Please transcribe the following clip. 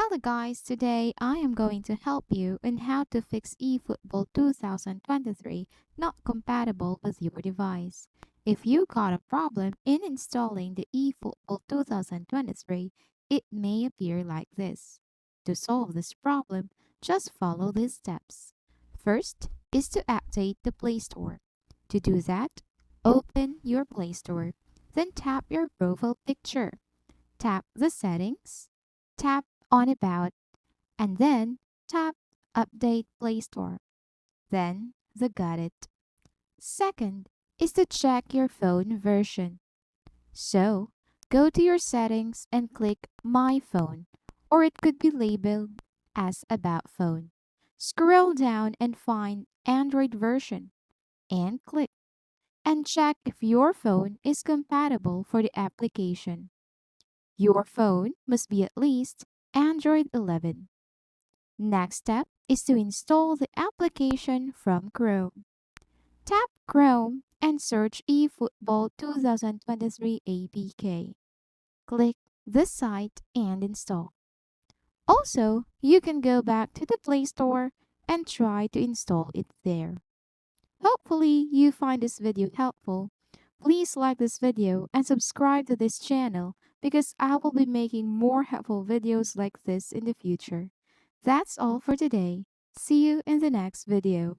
Hello guys, today I am going to help you on how to fix eFootball 2023 not compatible with your device. If you got a problem in installing the eFootball 2023, it may appear like this. To solve this problem, just follow these steps. First is to activate the Play Store. To do that, open your Play Store, then tap your profile picture. Tap the settings, tap on About, and then tap Update Play Store. Then the Got It. Second is to check your phone version. So, go to your settings and click My Phone, or it could be labeled as About Phone. Scroll down and find Android version and click and check if your phone is compatible for the application. Your phone must be at least Android 11. Next step is to install the application from Chrome. Tap Chrome and search eFootball 2023 APK. Click the site and install. Also, you can go back to the Play Store and try to install it there. Hopefully, you find this video helpful. Please like this video and subscribe to this channel because I will be making more helpful videos like this in the future. That's all for today. See you in the next video.